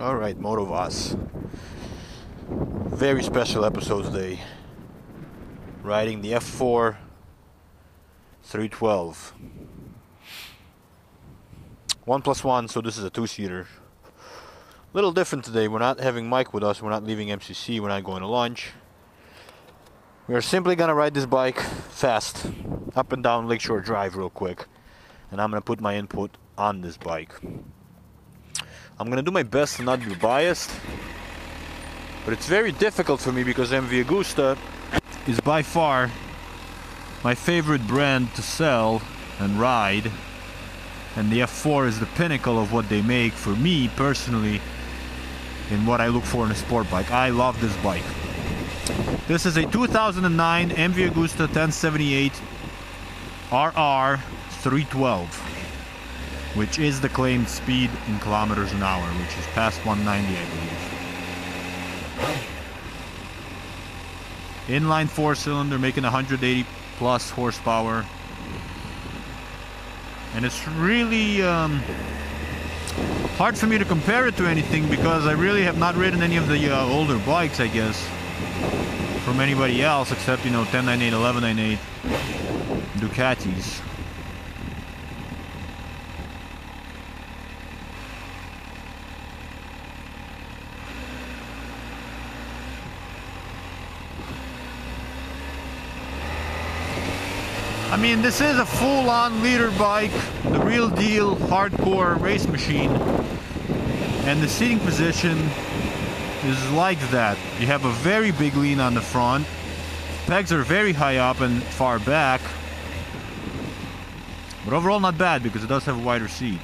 Alright, MotoVas. Very special episode today. Riding the F4 312. 1+1, so this is a two-seater. Little different today. We're not having Mike with us. We're not leaving MCC. We're not going to lunch. We're simply gonna ride this bike fast, up and down Lakeshore Drive real quick. And I'm gonna put my input on this bike. I'm gonna do my best to not be biased, but it's very difficult for me because MV Agusta is by far my favorite brand to sell and ride, and the F4 is the pinnacle of what they make for me personally in what I look for in a sport bike. I love this bike. This is a 2009 MV Agusta 1078 RR 312, which is the claimed speed in kilometers an hour, which is past 190, I believe. Inline 4-cylinder, making 180 plus horsepower, and it's really hard for me to compare it to anything because I really have not ridden any of the older bikes, I guess, from anybody else except, 1098, 1198 Ducatis. I mean, this is a full-on leader bike, the real deal, hardcore race machine, and the seating position is like that. You have a very big lean on the front, pegs are very high up and far back, but overall not bad because it does have a wider seat.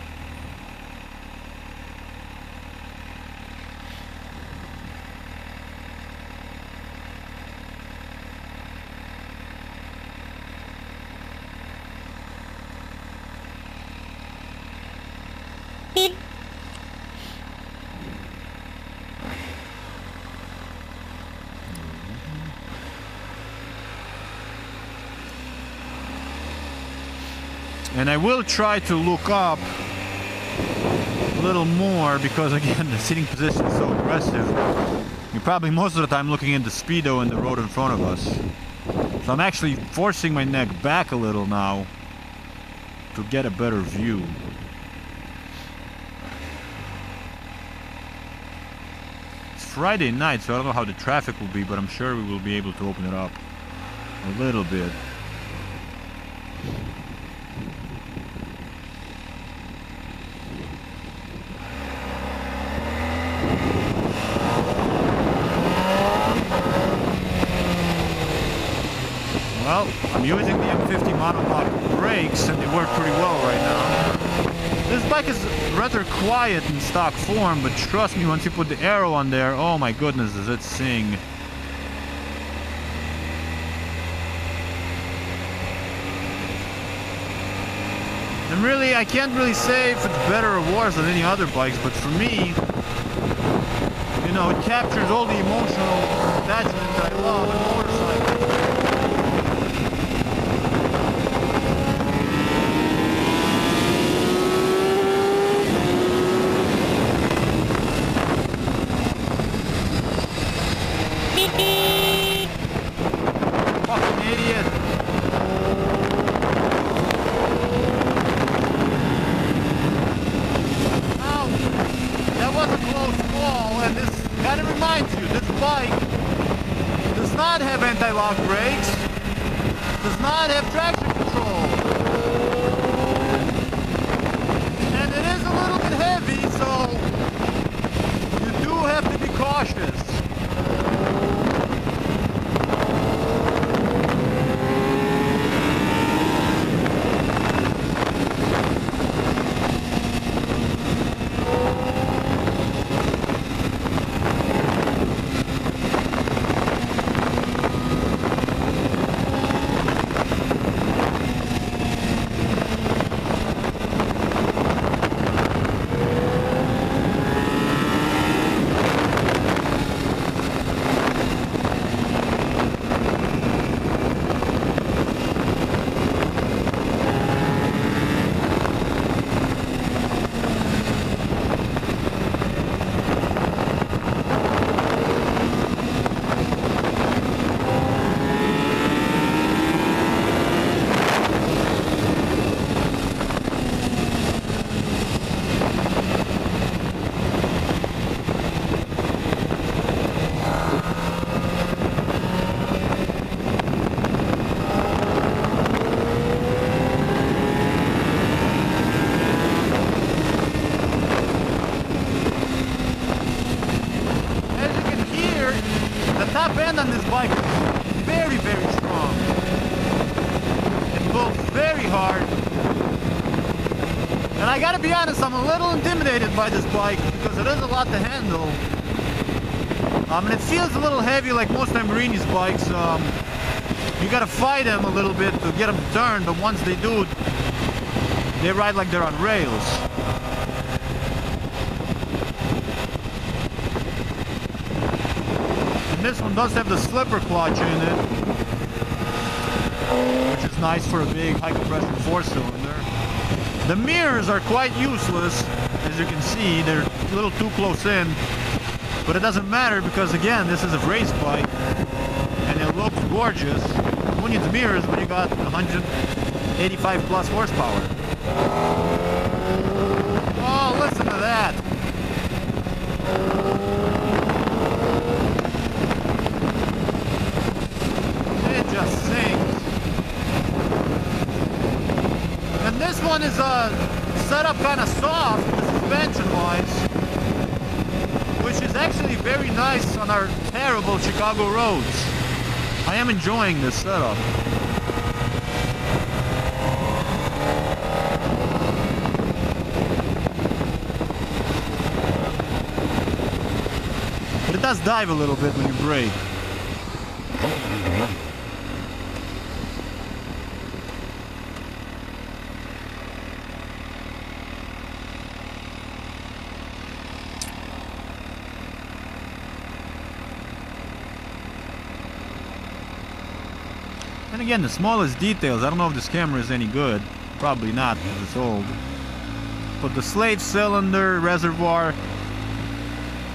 And I will try to look up a little more because, again, the seating position is so aggressive. You're probably most of the time looking at the speedo and the road in front of us. So I'm actually forcing my neck back a little now to get a better view. It's Friday night, so I don't know how the traffic will be, but I'm sure we will be able to open it up a little bit. Well, I'm using the M50 monoblock brakes and they work pretty well right now. This bike is rather quiet in stock form, but trust me, once you put the aero on there, oh my goodness, does it sing. And really, I can't really say if it's better or worse than any other bikes, but for me, it captures all the emotional attachment that I love in motorcycles. Fucking idiot. Now, that was a close call, and this kind of reminds you, this bike does not have anti-lock brakes, does not have traction control, and it is a little bit heavy, so you do have to be cautious. I gotta be honest, I'm a little intimidated by this bike because it is a lot to handle. And it feels a little heavy like most Amorini's bikes. You gotta fight them a little bit to get them to turn, but once they do, they ride like they're on rails. And this one does have the slipper clutch in it, which is nice for a big high compression 4-cylinder. The mirrors are quite useless, as you can see. They're a little too close in, but it doesn't matter because again, this is a race bike and it looks gorgeous. Who needs mirrors when you got 185 plus horsepower? Oh, listen to that! It just sings. And this one is set up kind of soft, suspension-wise, which is actually very nice on our terrible Chicago roads. I am enjoying this setup. But it does dive a little bit when you brake. And again, the smallest details, I don't know if this camera is any good. Probably not, because it's old. But the slave cylinder, reservoir,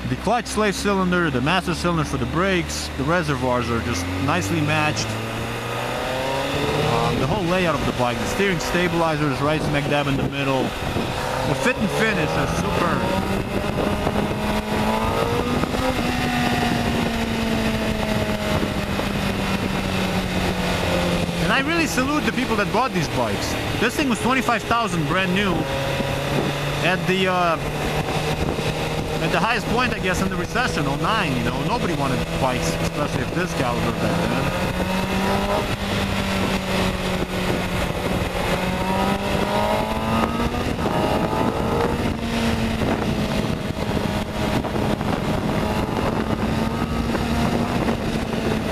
the clutch slave cylinder, the master cylinder for the brakes, the reservoirs are just nicely matched. The whole layout of the bike, the steering stabilizer is right smack dab in the middle. The fit and finish is superb. And I really salute the people that bought these bikes. This thing was $25,000 brand new. At the highest point, I guess, in the recession, 09, you know, nobody wanted bikes, especially of this caliber back then.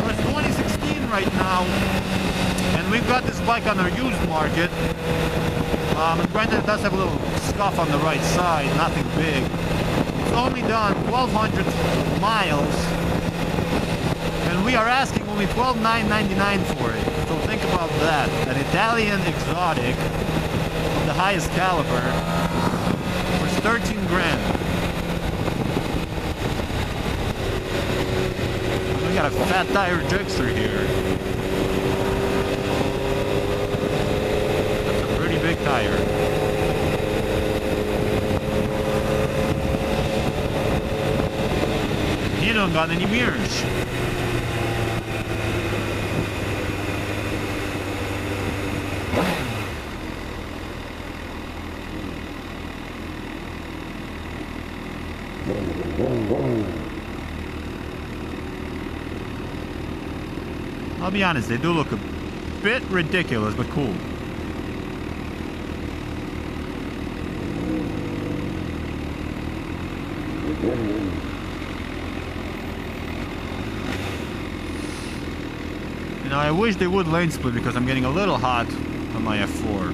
It's 2016 right now. And we've got this bike on our used market. Granted, it does have a little scuff on the right side, nothing big. It's only done 1,200 miles, and we are asking only $12,999 for it. So think about that. An Italian exotic of the highest caliber for 13 grand. We got a fat tire jigster here. Big tire. He don't got any mirrors. I'll be honest, they do look a bit ridiculous, but cool. Now I wish they would lane split because I'm getting a little hot on my F4.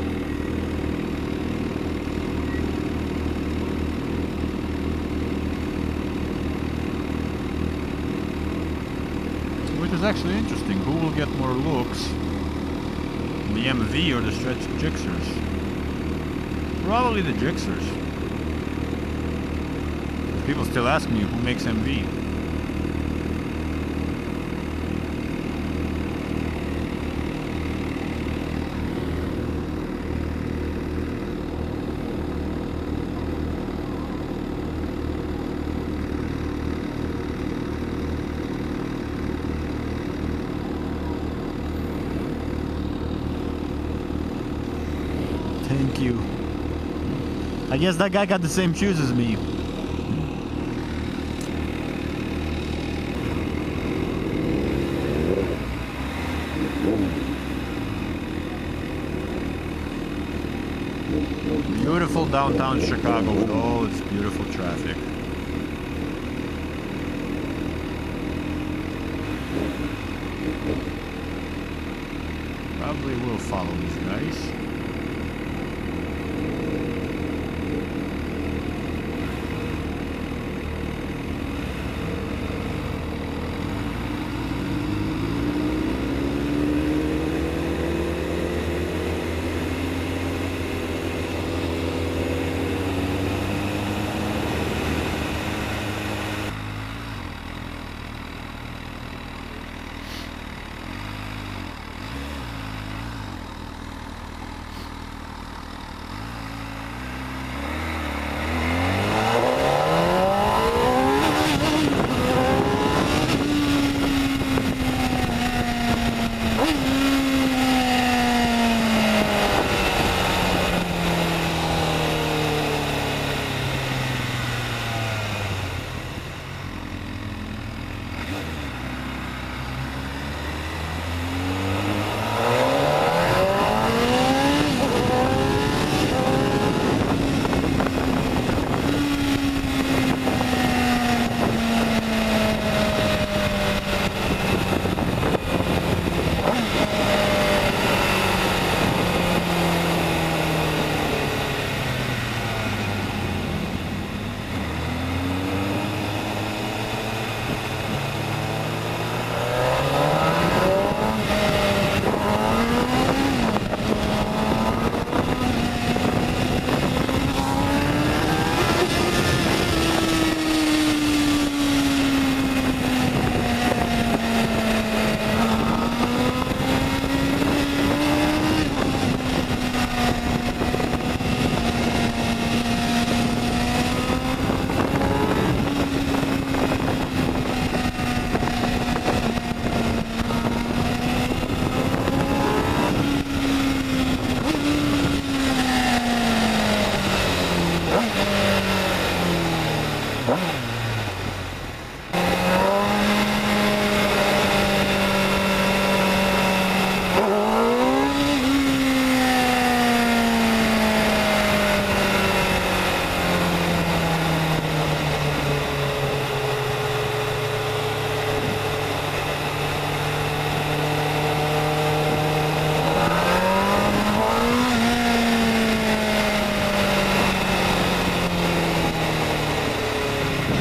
Which is actually interesting. Who will get more looks? The MV or the stretch Gixxers? Probably the Gixxers. People still ask me who makes MV. Thank you. I guess that guy got the same shoes as me. Beautiful downtown Chicago with all its beautiful traffic. Probably will follow these guys.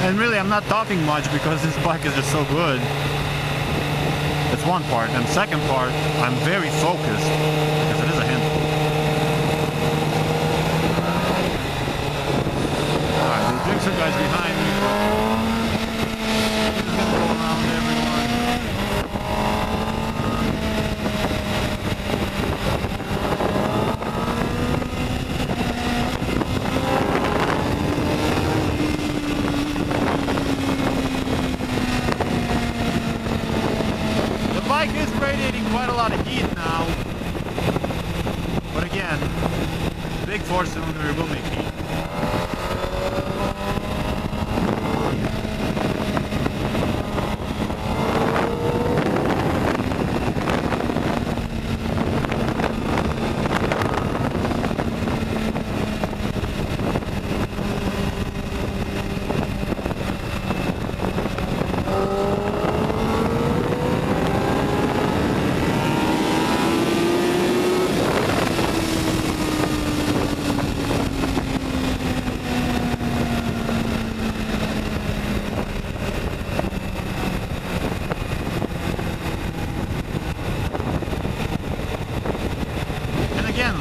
And really, I'm not talking much because this bike is just so good. That's one part. And second part, I'm very focused because it is a handful. Alright, the Jigsaw guy's behind me. He's gonna go around everyone. Is radiating quite a lot of heat now, but again, big four-cylinder will make heat.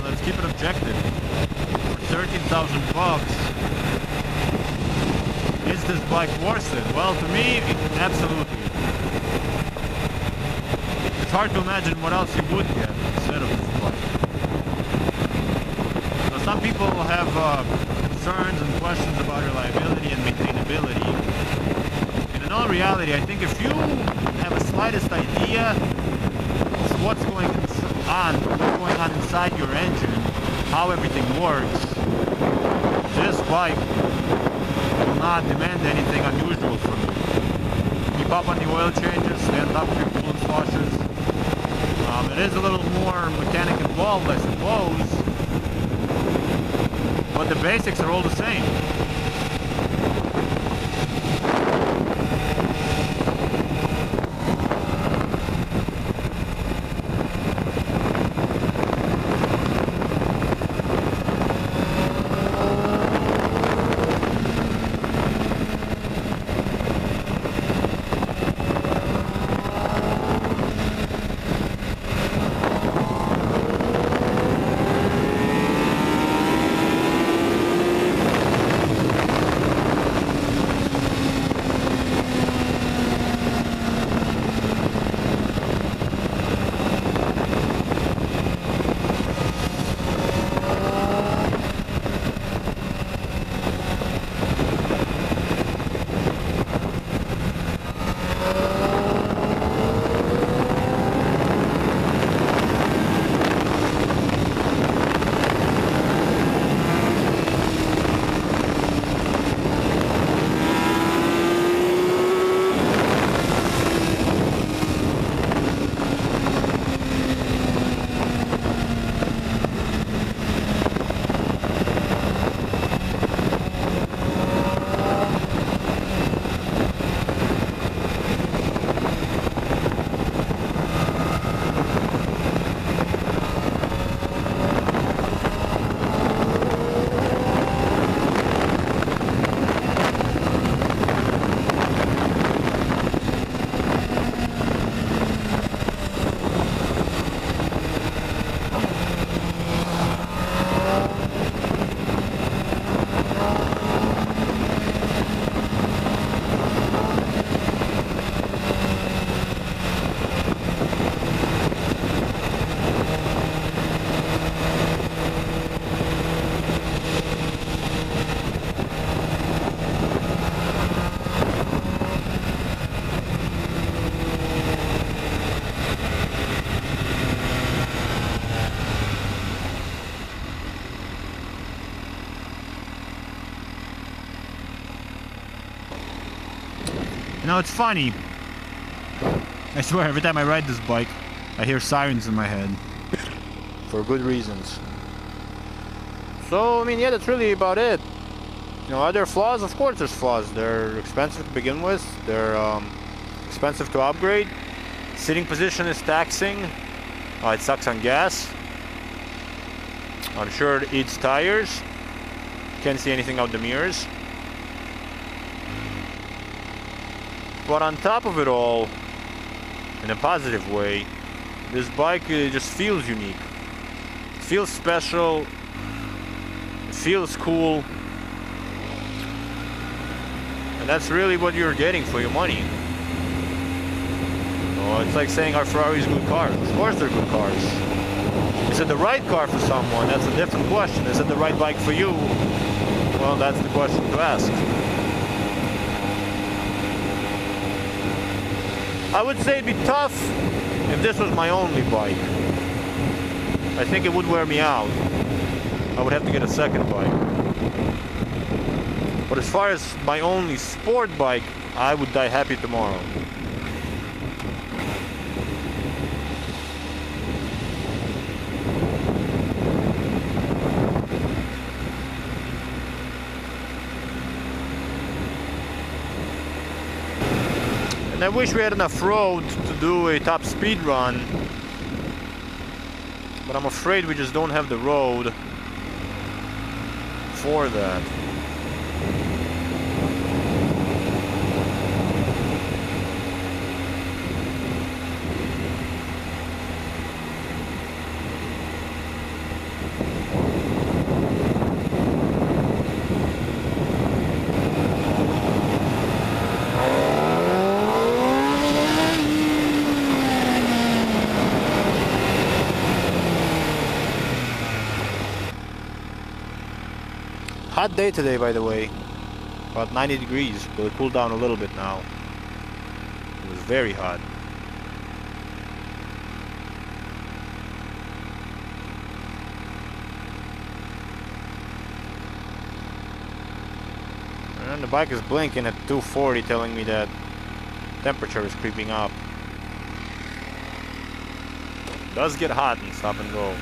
Let's keep it objective. For 13,000 bucks, is this bike worth it? Well, to me, absolutely. It's hard to imagine what else you would get instead of this bike. So some people have concerns and questions about reliability and maintainability. And in all reality, I think if you have a slightest idea of what's going on inside your engine, how everything works, this bike will not demand anything unusual from you. Keep up on the oil changes, stand up with your coolant flushes. It is a little more mechanic involved, I suppose, but the basics are all the same. You know, it's funny. I swear, every time I ride this bike, I hear sirens in my head. For good reasons. So, I mean, yeah, that's really about it. You know, are there flaws? Of course there's flaws. They're expensive to begin with. They're expensive to upgrade. Sitting position is taxing. It sucks on gas. I'm sure it eats tires. Can't see anything out the mirrors. But on top of it all, in a positive way, this bike just feels unique. It feels special. It feels cool. And that's really what you're getting for your money. Oh, it's like saying are Ferraris good cars? Of course they're good cars. Is it the right car for someone? That's a different question. Is it the right bike for you? Well, that's the question to ask. I would say it'd be tough if this was my only bike. I think it would wear me out. I would have to get a second bike. But as far as my only sport bike, I would die happy tomorrow. And I wish we had enough road to do a top speed run, but I'm afraid we just don't have the road for that. Hot day today, by the way. About 90 degrees, but it cooled down a little bit now. It was very hot. And the bike is blinking at 240, telling me that temperature is creeping up. It does get hot in stop and go.